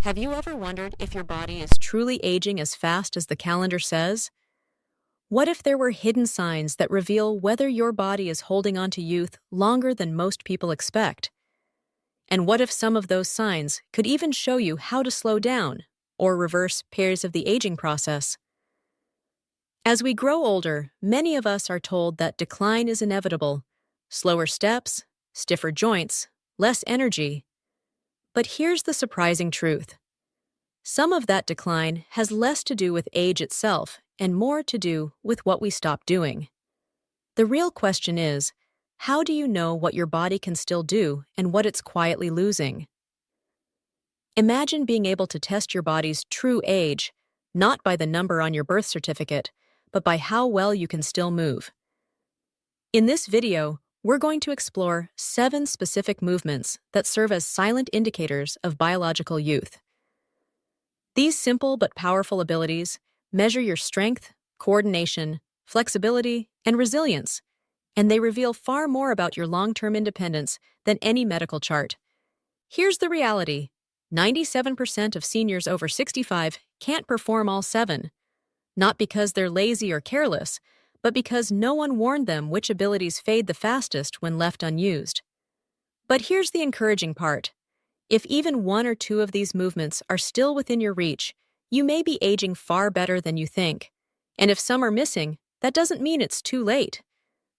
Have you ever wondered if your body is truly aging as fast as the calendar says? What if there were hidden signs that reveal whether your body is holding on to youth longer than most people expect? And what if some of those signs could even show you how to slow down or reverse periods of the aging process? As we grow older, many of us are told that decline is inevitable: slower steps, stiffer joints, less energy. But here's the surprising truth. Some of that decline has less to do with age itself and more to do with what we stop doing. The real question is, how do you know what your body can still do and what it's quietly losing? Imagine being able to test your body's true age, not by the number on your birth certificate, but by how well you can still move. In this video, we're going to explore 7 specific movements that serve as silent indicators of biological youth. These simple but powerful abilities measure your strength, coordination, flexibility, and resilience, and they reveal far more about your long-term independence than any medical chart. Here's the reality: 97% of seniors over 65 can't perform all 7, not because they're lazy or careless, but because no one warned them which abilities fade the fastest when left unused. But here's the encouraging part. If even 1 or 2 of these movements are still within your reach, you may be aging far better than you think. And if some are missing, that doesn't mean it's too late.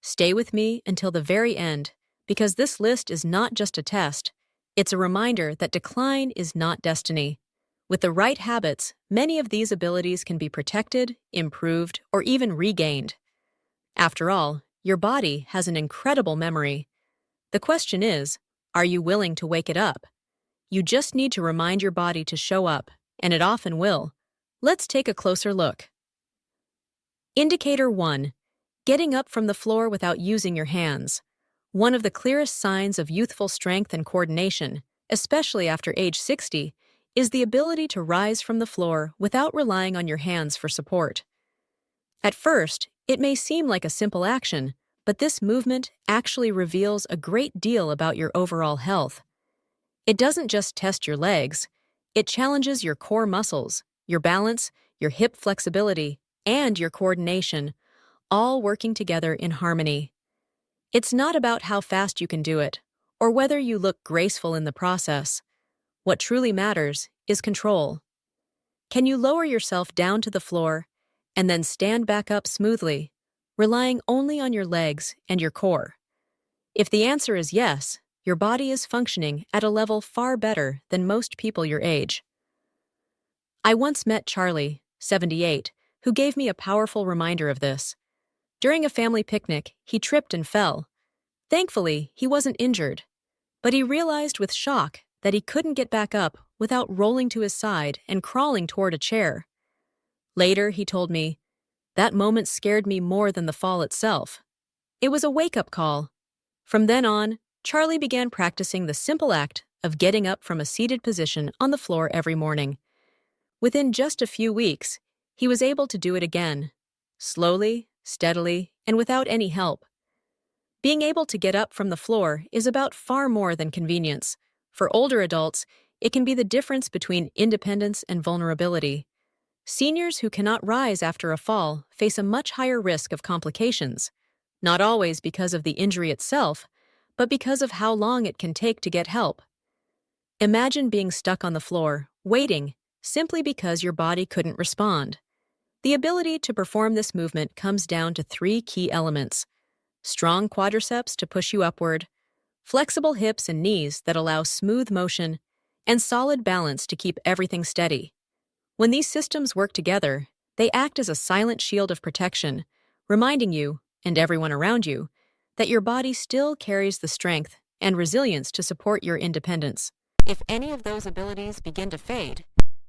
Stay with me until the very end, because this list is not just a test. It's a reminder that decline is not destiny. With the right habits, many of these abilities can be protected, improved, or even regained. After all, your body has an incredible memory. The question is, are you willing to wake it up? You just need to remind your body to show up, and it often will. Let's take a closer look. Indicator 1. Getting up from the floor without using your hands. One of the clearest signs of youthful strength and coordination, especially after age 60, is the ability to rise from the floor without relying on your hands for support. At first, it may seem like a simple action, but this movement actually reveals a great deal about your overall health. It doesn't just test your legs, it challenges your core muscles, your balance, your hip flexibility, and your coordination, all working together in harmony. It's not about how fast you can do it, or whether you look graceful in the process. What truly matters is control. Can you lower yourself down to the floor and then stand back up smoothly, relying only on your legs and your core? If the answer is yes, your body is functioning at a level far better than most people your age. I once met Charlie, 78, who gave me a powerful reminder of this. During a family picnic, he tripped and fell. Thankfully, he wasn't injured, but he realized with shock that he couldn't get back up without rolling to his side and crawling toward a chair. Later, he told me, "That moment scared me more than the fall itself." It was a wake-up call. From then on, Charlie began practicing the simple act of getting up from a seated position on the floor every morning. Within just a few weeks, he was able to do it again, slowly, steadily, and without any help. Being able to get up from the floor is about far more than convenience. For older adults, it can be the difference between independence and vulnerability. Seniors who cannot rise after a fall face a much higher risk of complications, not always because of the injury itself, but because of how long it can take to get help. Imagine being stuck on the floor, waiting, simply because your body couldn't respond. The ability to perform this movement comes down to 3 key elements: strong quadriceps to push you upward, flexible hips and knees that allow smooth motion, and solid balance to keep everything steady. When these systems work together, they act as a silent shield of protection, reminding you, and everyone around you, that your body still carries the strength and resilience to support your independence. If any of those abilities begin to fade,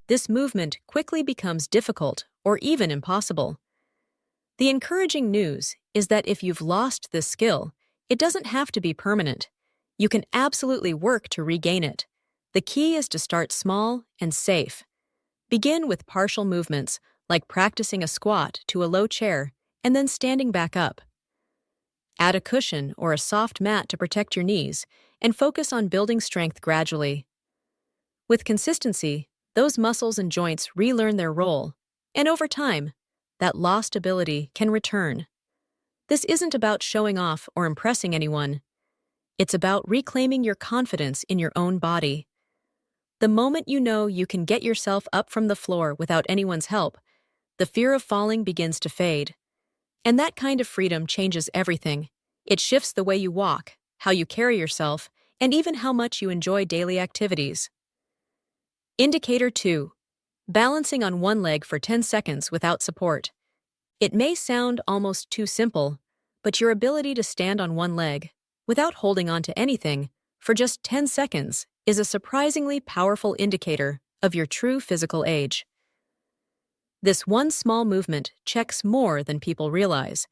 this movement quickly becomes difficult or even impossible. The encouraging news is that if you've lost this skill, it doesn't have to be permanent. You can absolutely work to regain it. The key is to start small and safe. Begin with partial movements, like practicing a squat to a low chair and then standing back up. Add a cushion or a soft mat to protect your knees, and focus on building strength gradually. With consistency, those muscles and joints relearn their role, and over time, that lost ability can return. This isn't about showing off or impressing anyone. It's about reclaiming your confidence in your own body. The moment you know you can get yourself up from the floor without anyone's help, the fear of falling begins to fade. And that kind of freedom changes everything. It shifts the way you walk, how you carry yourself, and even how much you enjoy daily activities. Indicator 2. Balancing on one leg for 10 seconds without support. It may sound almost too simple, but your ability to stand on one leg, without holding on to anything, for just 10 seconds is a surprisingly powerful indicator of your true physical age. This one small movement checks more than people realize.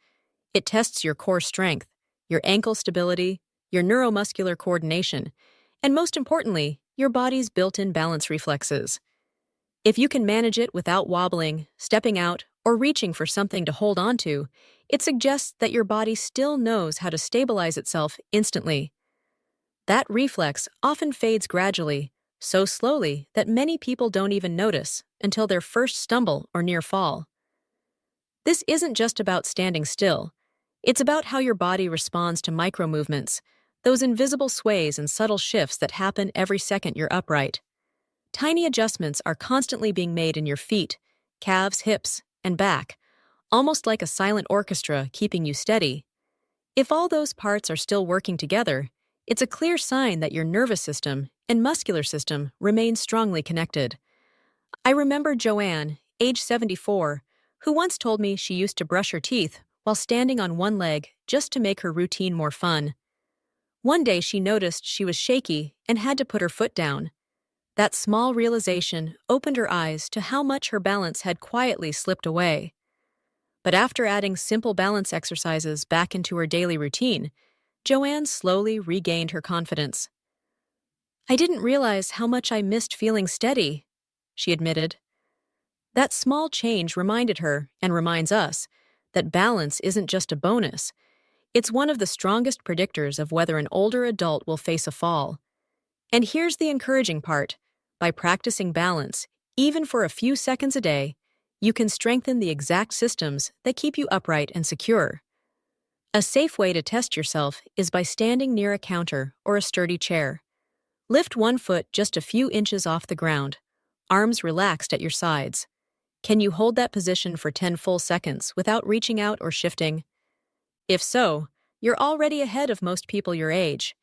It tests your core strength, your ankle stability, your neuromuscular coordination, and most importantly, your body's built-in balance reflexes. If you can manage it without wobbling, stepping out, or reaching for something to hold on to, it suggests that your body still knows how to stabilize itself instantly. That reflex often fades gradually, so slowly that many people don't even notice until their first stumble or near fall. This isn't just about standing still. It's about how your body responds to micro-movements, those invisible sways and subtle shifts that happen every second you're upright. Tiny adjustments are constantly being made in your feet, calves, hips, and back, almost like a silent orchestra keeping you steady. If all those parts are still working together, it's a clear sign that your nervous system and muscular system remain strongly connected. I remember Joanne, age 74, who once told me she used to brush her teeth while standing on one leg just to make her routine more fun. One day she noticed she was shaky and had to put her foot down. That small realization opened her eyes to how much her balance had quietly slipped away. But after adding simple balance exercises back into her daily routine, Joanne slowly regained her confidence. "I didn't realize how much I missed feeling steady," she admitted. That small change reminded her, and reminds us, that balance isn't just a bonus. It's one of the strongest predictors of whether an older adult will face a fall. And here's the encouraging part. By practicing balance, even for a few seconds a day, you can strengthen the exact systems that keep you upright and secure. A safe way to test yourself is by standing near a counter or a sturdy chair. Lift one foot just a few inches off the ground, arms relaxed at your sides. Can you hold that position for 10 full seconds without reaching out or shifting? If so, you're already ahead of most people your age.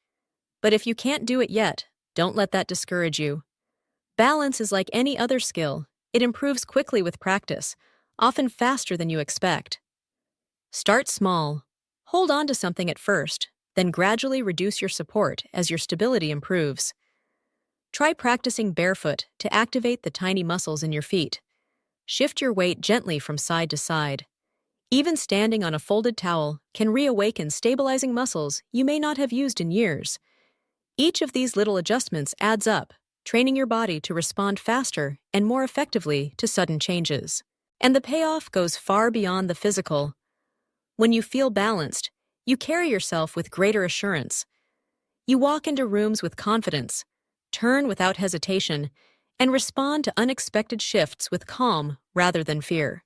But if you can't do it yet, don't let that discourage you. Balance is like any other skill. It improves quickly with practice, often faster than you expect. Start small. Hold on to something at first, then gradually reduce your support as your stability improves. Try practicing barefoot to activate the tiny muscles in your feet. Shift your weight gently from side to side. Even standing on a folded towel can reawaken stabilizing muscles you may not have used in years. Each of these little adjustments adds up, training your body to respond faster and more effectively to sudden changes. And the payoff goes far beyond the physical. When you feel balanced, you carry yourself with greater assurance. You walk into rooms with confidence, turn without hesitation, and respond to unexpected shifts with calm rather than fear.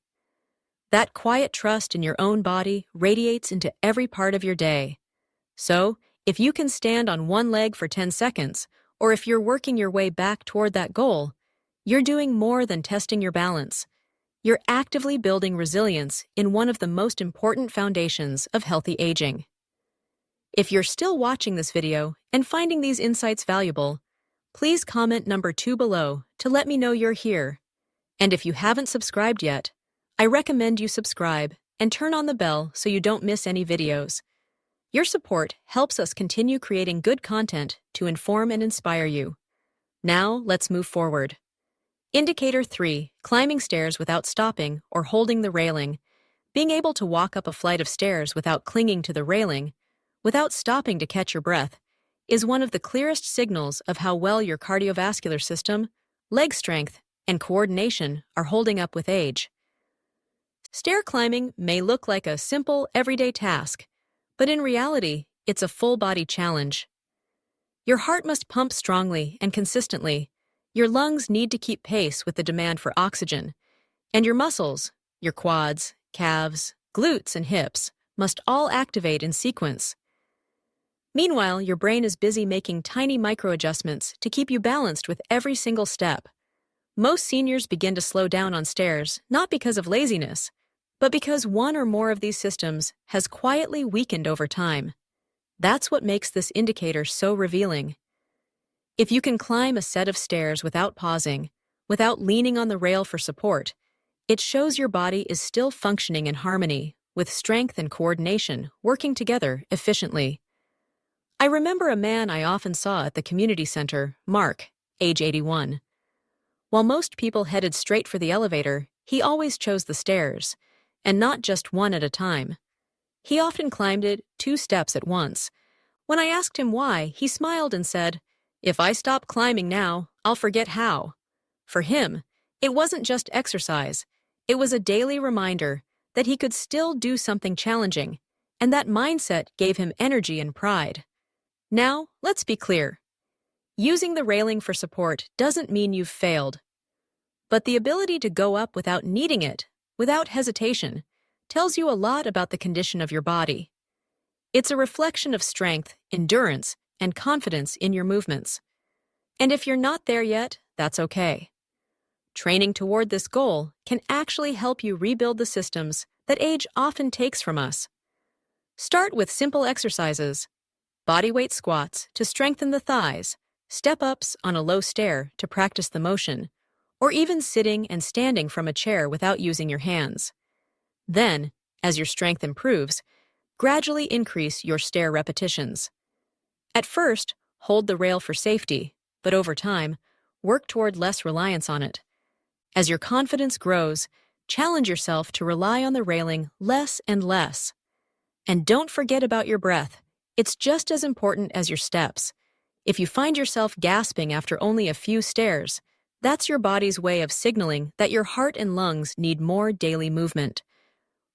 That quiet trust in your own body radiates into every part of your day. So, if you can stand on one leg for 10 seconds, or if you're working your way back toward that goal, you're doing more than testing your balance. You're actively building resilience in one of the most important foundations of healthy aging. If you're still watching this video and finding these insights valuable, please comment number 2 below to let me know you're here. And if you haven't subscribed yet, I recommend you subscribe and turn on the bell so you don't miss any videos. Your support helps us continue creating good content to inform and inspire you. Now, let's move forward. Indicator 3. Climbing stairs without stopping or holding the railing. Being able to walk up a flight of stairs without clinging to the railing, without stopping to catch your breath, is one of the clearest signals of how well your cardiovascular system, leg strength, and coordination are holding up with age. Stair climbing may look like a simple, everyday task, but in reality, it's a full-body challenge. Your heart must pump strongly and consistently. Your lungs need to keep pace with the demand for oxygen, and your muscles, your quads, calves, glutes, and hips, must all activate in sequence. Meanwhile, your brain is busy making tiny micro-adjustments to keep you balanced with every single step. Most seniors begin to slow down on stairs not because of laziness, but because one or more of these systems has quietly weakened over time. That's what makes this indicator so revealing. If you can climb a set of stairs without pausing, without leaning on the rail for support, it shows your body is still functioning in harmony, with strength and coordination working together efficiently. I remember a man I often saw at the community center, Mark, age 81. While most people headed straight for the elevator, he always chose the stairs, and not just one at a time. He often climbed it 2 steps at once. When I asked him why, he smiled and said, "If I stop climbing now, I'll forget how." For him, it wasn't just exercise. It was a daily reminder that he could still do something challenging, and that mindset gave him energy and pride. Now, let's be clear. Using the railing for support doesn't mean you've failed. But the ability to go up without needing it, without hesitation, tells you a lot about the condition of your body. It's a reflection of strength, endurance, and confidence in your movements. And if you're not there yet, that's okay. Training toward this goal can actually help you rebuild the systems that age often takes from us. Start with simple exercises: bodyweight squats to strengthen the thighs, step-ups on a low stair to practice the motion, or even sitting and standing from a chair without using your hands. Then, as your strength improves, gradually increase your stair repetitions. At first, hold the rail for safety, but over time, work toward less reliance on it. As your confidence grows, challenge yourself to rely on the railing less and less. And don't forget about your breath. It's just as important as your steps. If you find yourself gasping after only a few stairs, that's your body's way of signaling that your heart and lungs need more daily movement.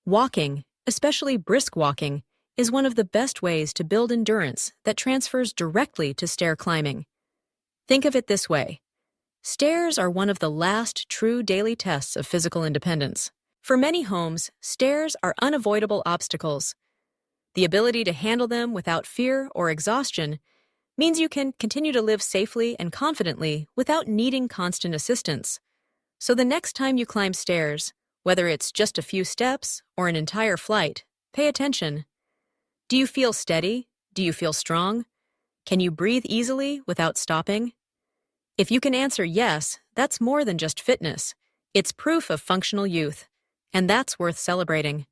Walking, especially brisk walking, is one of the best ways to build endurance that transfers directly to stair climbing. Think of it this way. Stairs are one of the last true daily tests of physical independence. For many homes, stairs are unavoidable obstacles. The ability to handle them without fear or exhaustion means you can continue to live safely and confidently without needing constant assistance. So the next time you climb stairs, whether it's just a few steps or an entire flight, pay attention. Do you feel steady? Do you feel strong? Can you breathe easily without stopping? If you can answer yes, that's more than just fitness. It's proof of functional youth, and that's worth celebrating.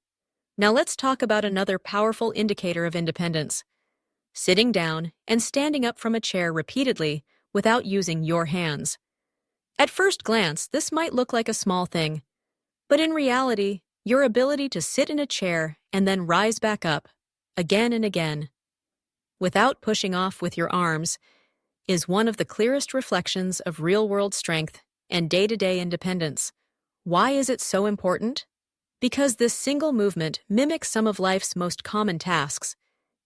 Now let's talk about another powerful indicator of independence: sitting down and standing up from a chair repeatedly without using your hands. At first glance, this might look like a small thing, but in reality, your ability to sit in a chair and then rise back up, again and again, without pushing off with your arms, is one of the clearest reflections of real-world strength and day-to-day independence. Why is it so important? Because this single movement mimics some of life's most common tasks: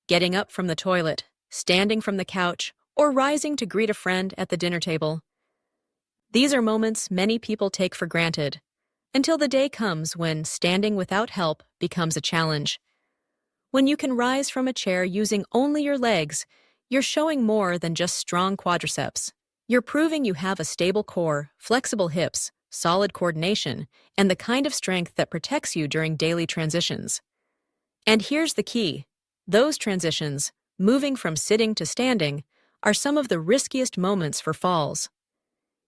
getting up from the toilet, standing from the couch, or rising to greet a friend at the dinner table. These are moments many people take for granted, until the day comes when standing without help becomes a challenge. When you can rise from a chair using only your legs, you're showing more than just strong quadriceps. You're proving you have a stable core, flexible hips, solid coordination, and the kind of strength that protects you during daily transitions. And here's the key. Those transitions, moving from sitting to standing, are some of the riskiest moments for falls.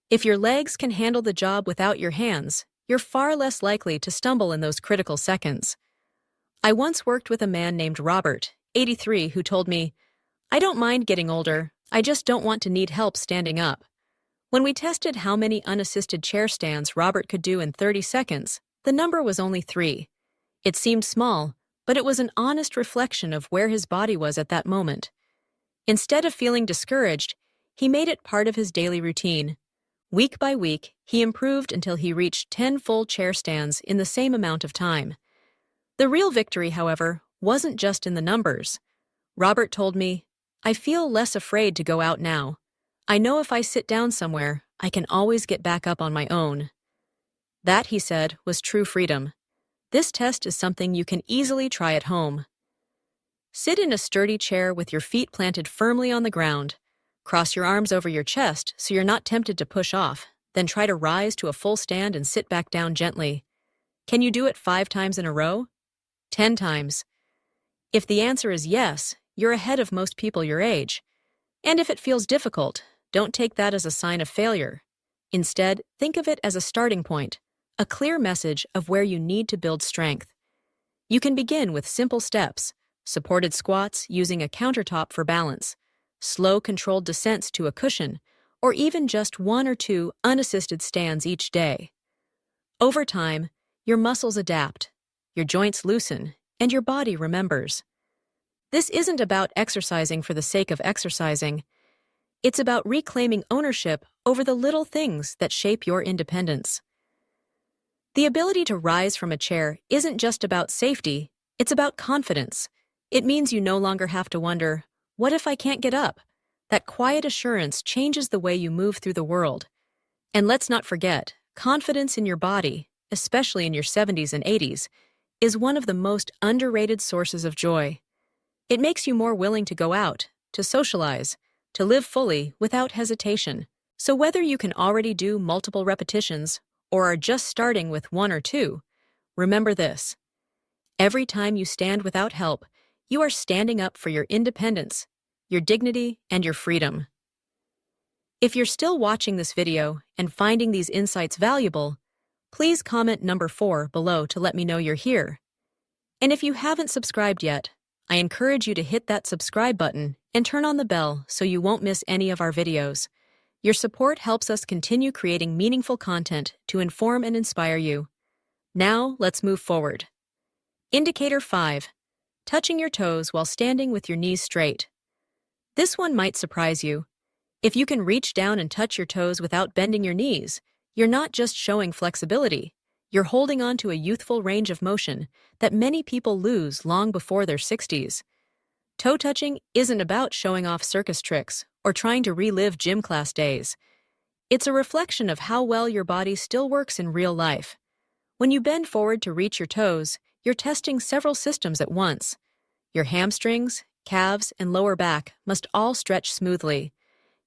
If your legs can handle the job without your hands, you're far less likely to stumble in those critical seconds. I once worked with a man named Robert, 83, who told me, "I don't mind getting older, I just don't want to need help standing up." When we tested how many unassisted chair stands Robert could do in 30 seconds, the number was only 3. It seemed small, but it was an honest reflection of where his body was at that moment. Instead of feeling discouraged, he made it part of his daily routine. Week by week, he improved until he reached 10 full chair stands in the same amount of time. The real victory, however, wasn't just in the numbers. Robert told me, "I feel less afraid to go out now. I know if I sit down somewhere, I can always get back up on my own. That, he said, was true freedom. This test is something you can easily try at home. Sit in a sturdy chair with your feet planted firmly on the ground. Cross your arms over your chest so you're not tempted to push off, then try to rise to a full stand and sit back down gently. Can you do it 5 times in a row? 10 times. If the answer is yes, you're ahead of most people your age. And if it feels difficult, don't take that as a sign of failure. Instead, think of it as a starting point, a clear message of where you need to build strength. You can begin with simple steps, supported squats using a countertop for balance, slow controlled descents to a cushion, or even just 1 or 2 unassisted stands each day. Over time, your muscles adapt, your joints loosen, and your body remembers. This isn't about exercising for the sake of exercising. It's about reclaiming ownership over the little things that shape your independence. The ability to rise from a chair isn't just about safety, it's about confidence. It means you no longer have to wonder, what if I can't get up? That quiet assurance changes the way you move through the world. And let's not forget, confidence in your body, especially in your 70s and 80s, is one of the most underrated sources of joy. It makes you more willing to go out, to socialize, to live fully without hesitation. So whether you can already do multiple repetitions or are just starting with 1 or 2, remember this. Every time you stand without help, you are standing up for your independence, your dignity, and your freedom. If you're still watching this video and finding these insights valuable, please comment number 4 below to let me know you're here. And if you haven't subscribed yet, I encourage you to hit that subscribe button and turn on the bell so you won't miss any of our videos. Your support helps us continue creating meaningful content to inform and inspire you. Now, let's move forward. Indicator 5. Touching your toes while standing with your knees straight. This one might surprise you. If you can reach down and touch your toes without bending your knees, you're not just showing flexibility, you're holding on to a youthful range of motion that many people lose long before their 60s. Toe touching isn't about showing off circus tricks or trying to relive gym class days. It's a reflection of how well your body still works in real life. When you bend forward to reach your toes, you're testing several systems at once. Your hamstrings, calves, and lower back must all stretch smoothly.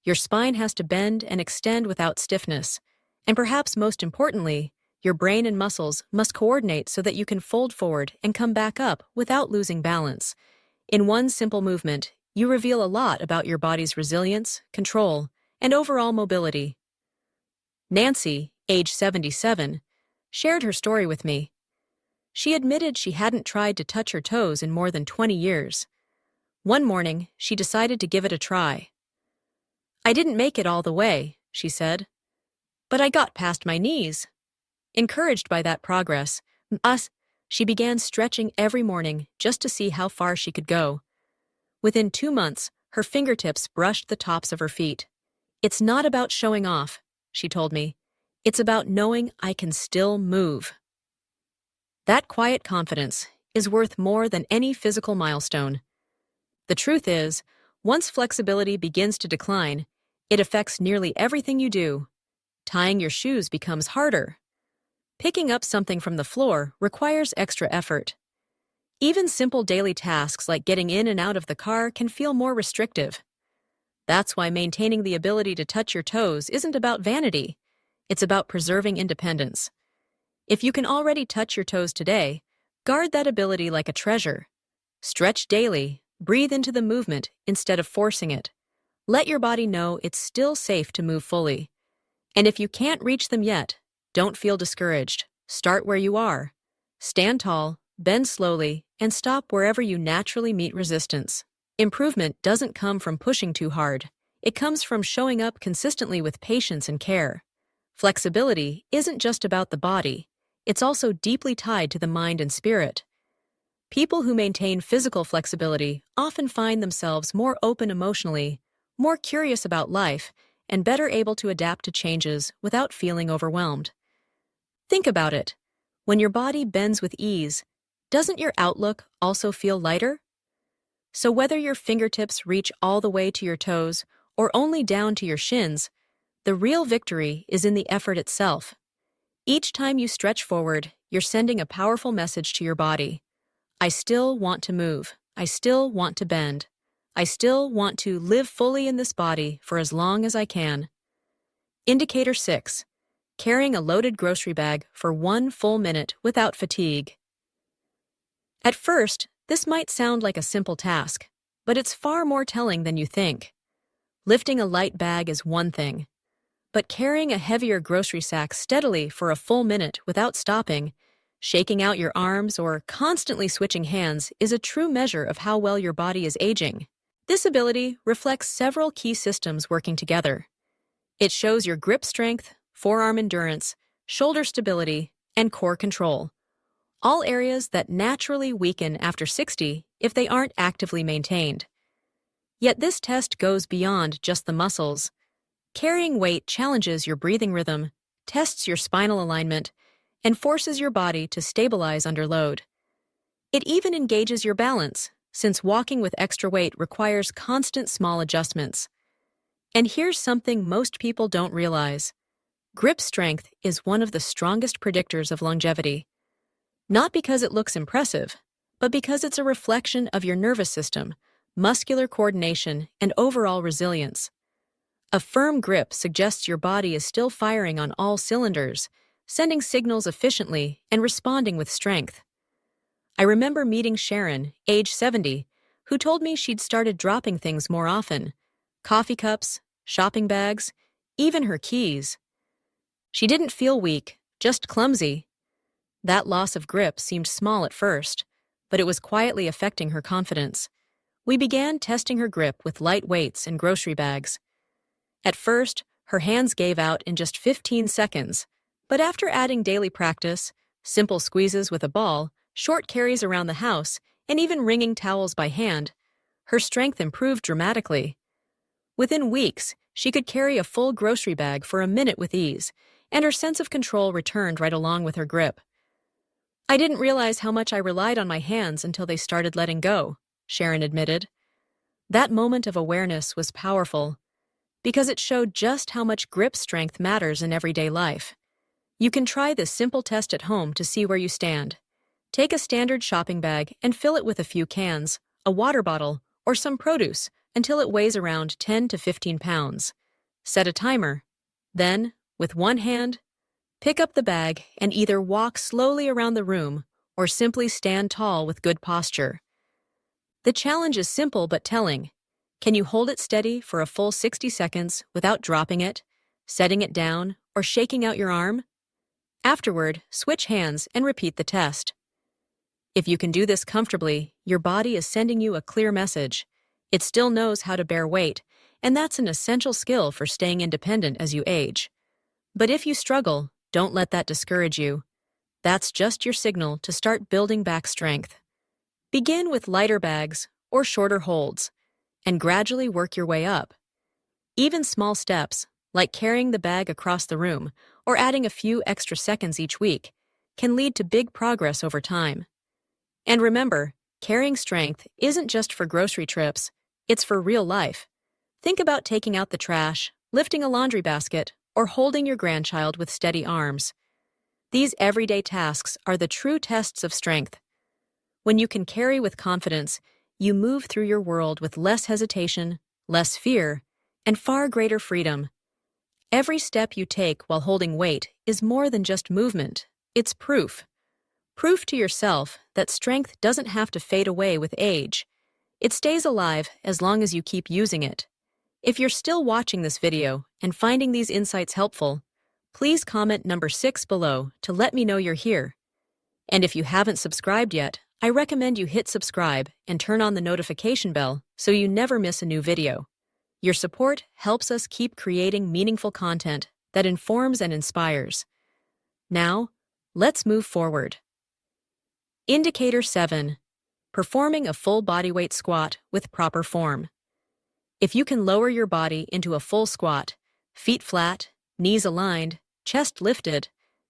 Your spine has to bend and extend without stiffness. And perhaps most importantly, your brain and muscles must coordinate so that you can fold forward and come back up without losing balance. In one simple movement, you reveal a lot about your body's resilience, control, and overall mobility. Nancy, age 77, shared her story with me. She admitted she hadn't tried to touch her toes in more than 20 years. One morning, she decided to give it a try. I didn't make it all the way, she said, but I got past my knees. Encouraged by that progress, she began stretching every morning just to see how far she could go. Within 2 months, her fingertips brushed the tops of her feet. It's not about showing off, she told me. It's about knowing I can still move. That quiet confidence is worth more than any physical milestone. The truth is, once flexibility begins to decline, it affects nearly everything you do. Tying your shoes becomes harder. Picking up something from the floor requires extra effort. Even simple daily tasks like getting in and out of the car can feel more restrictive. That's why maintaining the ability to touch your toes isn't about vanity. It's about preserving independence. If you can already touch your toes today, guard that ability like a treasure. Stretch daily, breathe into the movement instead of forcing it. Let your body know it's still safe to move fully. And if you can't reach them yet, don't feel discouraged. Start where you are. Stand tall, bend slowly, and stop wherever you naturally meet resistance. Improvement doesn't come from pushing too hard. It comes from showing up consistently with patience and care. Flexibility isn't just about the body. It's also deeply tied to the mind and spirit. People who maintain physical flexibility often find themselves more open emotionally, more curious about life, and better able to adapt to changes without feeling overwhelmed. Think about it. When your body bends with ease, doesn't your outlook also feel lighter? So whether your fingertips reach all the way to your toes or only down to your shins, The real victory is in the effort itself. Each time you stretch forward, you're sending a powerful message to your body. I still want to move. I still want to bend. I still want to live fully in this body for as long as I can. Indicator 6. Carrying a loaded grocery bag for 1 full minute without fatigue. At first, this might sound like a simple task, but it's far more telling than you think. Lifting a light bag is one thing, but carrying a heavier grocery sack steadily for a full minute without stopping, shaking out your arms, or constantly switching hands is a true measure of how well your body is aging. This ability reflects several key systems working together. It shows your grip strength, forearm endurance, shoulder stability, and core control, all areas that naturally weaken after 60 if they aren't actively maintained. Yet this test goes beyond just the muscles. Carrying weight challenges your breathing rhythm, tests your spinal alignment, and forces your body to stabilize under load. It even engages your balance, since walking with extra weight requires constant small adjustments. And here's something most people don't realize. Grip strength is one of the strongest predictors of longevity. Not because it looks impressive, but because it's a reflection of your nervous system, muscular coordination, and overall resilience. A firm grip suggests your body is still firing on all cylinders, sending signals efficiently and responding with strength. I remember meeting Sharon, age 70, who told me she'd started dropping things more often: coffee cups, shopping bags, even her keys. She didn't feel weak, just clumsy. That loss of grip seemed small at first, but it was quietly affecting her confidence. We began testing her grip with light weights and grocery bags. At first, her hands gave out in just 15 seconds, but after adding daily practice, simple squeezes with a ball, short carries around the house, and even wringing towels by hand, her strength improved dramatically. Within weeks, she could carry a full grocery bag for a minute with ease, and her sense of control returned right along with her grip. I didn't realize how much I relied on my hands until they started letting go, Sharon admitted. That moment of awareness was powerful, because it showed just how much grip strength matters in everyday life. You can try this simple test at home to see where you stand. Take a standard shopping bag and fill it with a few cans, a water bottle, or some produce until it weighs around 10 to 15 pounds. Set a timer. Then, with one hand, pick up the bag and either walk slowly around the room or simply stand tall with good posture. The challenge is simple but telling. Can you hold it steady for a full 60 seconds without dropping it, setting it down, or shaking out your arm? Afterward, switch hands and repeat the test. If you can do this comfortably, your body is sending you a clear message. It still knows how to bear weight, and that's an essential skill for staying independent as you age. But if you struggle, don't let that discourage you. That's just your signal to start building back strength. Begin with lighter bags or shorter holds, and gradually work your way up. Even small steps, like carrying the bag across the room or adding a few extra seconds each week, can lead to big progress over time. And remember, carrying strength isn't just for grocery trips, it's for real life. Think about taking out the trash, lifting a laundry basket, or holding your grandchild with steady arms. These everyday tasks are the true tests of strength. When you can carry with confidence, you move through your world with less hesitation, less fear, and far greater freedom. Every step you take while holding weight is more than just movement, it's proof. Proof to yourself that strength doesn't have to fade away with age. It stays alive as long as you keep using it. If you're still watching this video and finding these insights helpful, please comment number 6 below to let me know you're here. And if you haven't subscribed yet, I recommend you hit subscribe and turn on the notification bell so you never miss a new video. Your support helps us keep creating meaningful content that informs and inspires. Now, let's move forward. Indicator 7. Performing a full bodyweight squat with proper form. If you can lower your body into a full squat, feet flat, knees aligned, chest lifted,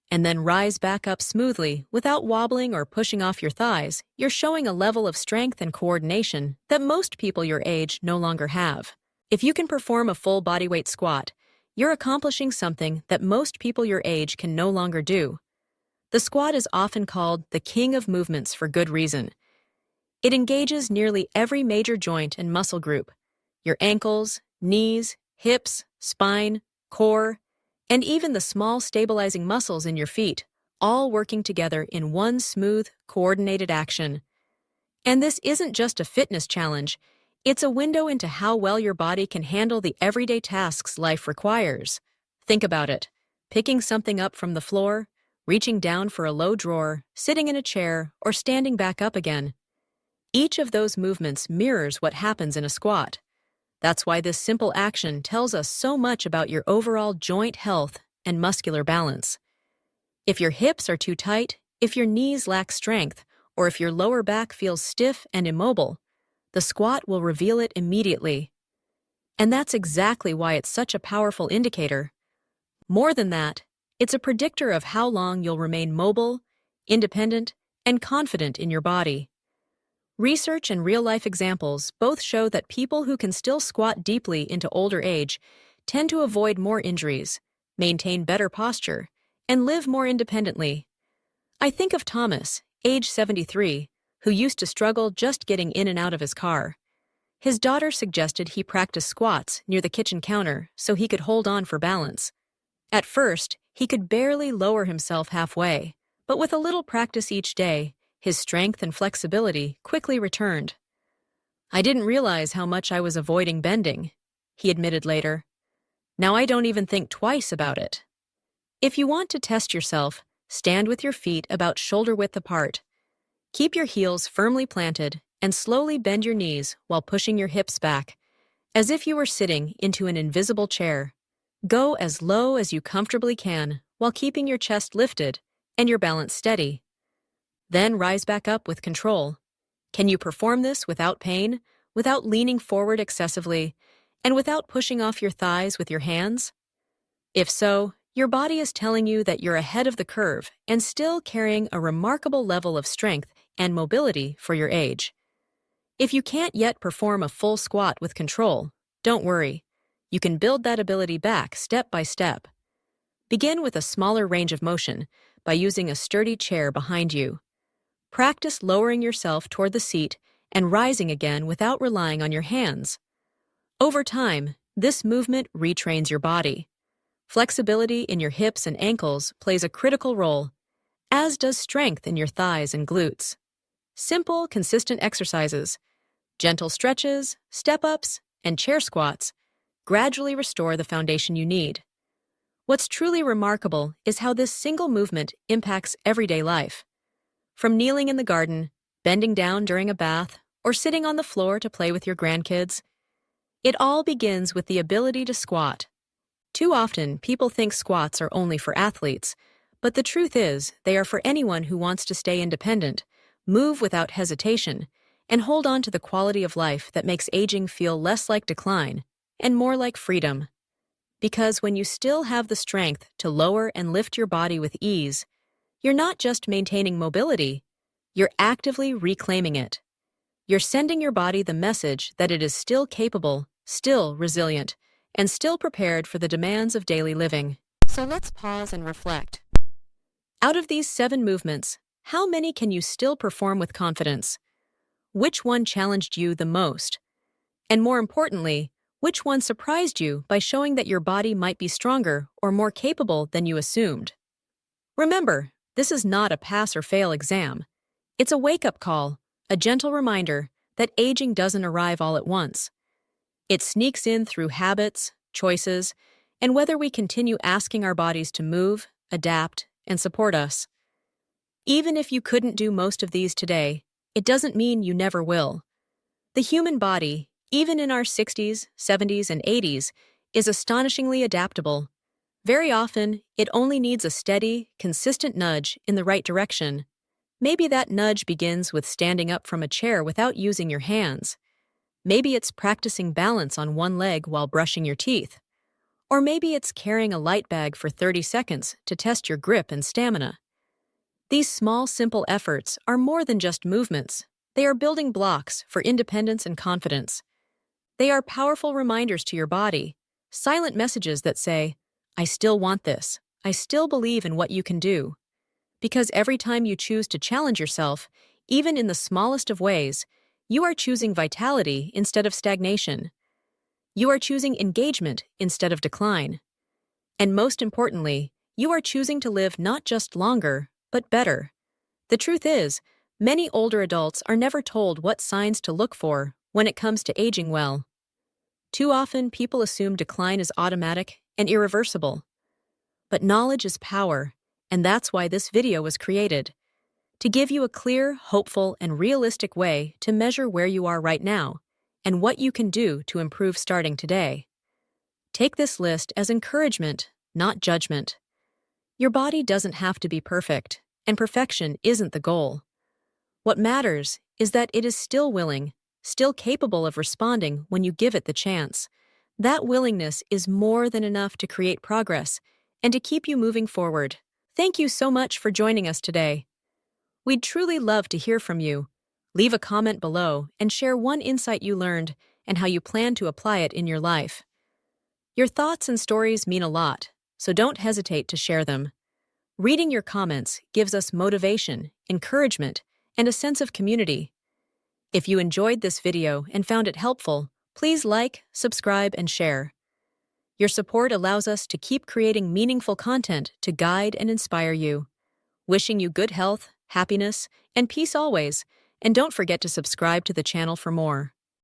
and then rise back up smoothly without wobbling or pushing off your thighs, you're showing a level of strength and coordination that most people your age no longer have. If you can perform a full bodyweight squat, you're accomplishing something that most people your age can no longer do. The squat is often called the king of movements for good reason. It engages nearly every major joint and muscle group: your ankles, knees, hips, spine, core, and even the small stabilizing muscles in your feet, all working together in one smooth, coordinated action. And this isn't just a fitness challenge, it's a window into how well your body can handle the everyday tasks life requires. Think about it: picking something up from the floor, reaching down for a low drawer, sitting in a chair, or standing back up again. Each of those movements mirrors what happens in a squat. That's why this simple action tells us so much about your overall joint health and muscular balance. If your hips are too tight, if your knees lack strength, or if your lower back feels stiff and immobile, the squat will reveal it immediately. And that's exactly why it's such a powerful indicator. More than that, it's a predictor of how long you'll remain mobile, independent, and confident in your body. Research and real-life examples both show that people who can still squat deeply into older age tend to avoid more injuries, maintain better posture, and live more independently. I think of Thomas, age 73, who used to struggle just getting in and out of his car. His daughter suggested he practice squats near the kitchen counter so he could hold on for balance. At first, he could barely lower himself halfway, but with a little practice each day, his strength and flexibility quickly returned. "I didn't realize how much I was avoiding bending," he admitted later. "Now I don't even think twice about it." If you want to test yourself, stand with your feet about shoulder width apart. Keep your heels firmly planted and slowly bend your knees while pushing your hips back, as if you were sitting into an invisible chair. Go as low as you comfortably can while keeping your chest lifted and your balance steady. Then rise back up with control. Can you perform this without pain, without leaning forward excessively, and without pushing off your thighs with your hands? If so, your body is telling you that you're ahead of the curve and still carrying a remarkable level of strength and mobility for your age. If you can't yet perform a full squat with control, don't worry. You can build that ability back step by step. Begin with a smaller range of motion by using a sturdy chair behind you. Practice lowering yourself toward the seat and rising again without relying on your hands. Over time, this movement retrains your body. Flexibility in your hips and ankles plays a critical role, as does strength in your thighs and glutes. Simple, consistent exercises, gentle stretches, step-ups, and chair squats gradually restore the foundation you need. What's truly remarkable is how this single movement impacts everyday life. From kneeling in the garden, bending down during a bath, or sitting on the floor to play with your grandkids, it all begins with the ability to squat. Too often, people think squats are only for athletes, but the truth is they are for anyone who wants to stay independent, move without hesitation, and hold on to the quality of life that makes aging feel less like decline and more like freedom. Because when you still have the strength to lower and lift your body with ease, you're not just maintaining mobility, you're actively reclaiming it. You're sending your body the message that it is still capable, still resilient, and still prepared for the demands of daily living. So let's pause and reflect. Out of these 7 movements, how many can you still perform with confidence? Which one challenged you the most? And more importantly, which one surprised you by showing that your body might be stronger or more capable than you assumed? Remember, this is not a pass or fail exam. It's a wake-up call, a gentle reminder that aging doesn't arrive all at once. It sneaks in through habits, choices, and whether we continue asking our bodies to move, adapt, and support us. Even if you couldn't do most of these today, it doesn't mean you never will. The human body, even in our 60s, 70s, and 80s, is astonishingly adaptable. Very often, it only needs a steady, consistent nudge in the right direction. Maybe that nudge begins with standing up from a chair without using your hands. Maybe it's practicing balance on one leg while brushing your teeth. Or maybe it's carrying a light bag for 30 seconds to test your grip and stamina. These small, simple efforts are more than just movements. They are building blocks for independence and confidence. They are powerful reminders to your body: Silent messages that say, I still want this. I still believe in what you can do. Because every time you choose to challenge yourself, even in the smallest of ways, you are choosing vitality instead of stagnation. You are choosing engagement instead of decline. And most importantly, you are choosing to live not just longer, but better. The truth is, many older adults are never told what signs to look for when it comes to aging well. Too often, people assume decline is automatic and irreversible. But knowledge is power, and that's why this video was created. To give you a clear, hopeful, and realistic way to measure where you are right now and what you can do to improve starting today. Take this list as encouragement, not judgment. Your body doesn't have to be perfect, and perfection isn't the goal. What matters is that it is still willing, still capable of responding when you give it the chance. That willingness is more than enough to create progress and to keep you moving forward. Thank you so much for joining us today. We'd truly love to hear from you. Leave a comment below and share one insight you learned and how you plan to apply it in your life. Your thoughts and stories mean a lot, so don't hesitate to share them. Reading your comments gives us motivation, encouragement, and a sense of community. If you enjoyed this video and found it helpful, please like, subscribe, and share. Your support allows us to keep creating meaningful content to guide and inspire you. Wishing you good health, happiness, and peace always, and don't forget to subscribe to the channel for more.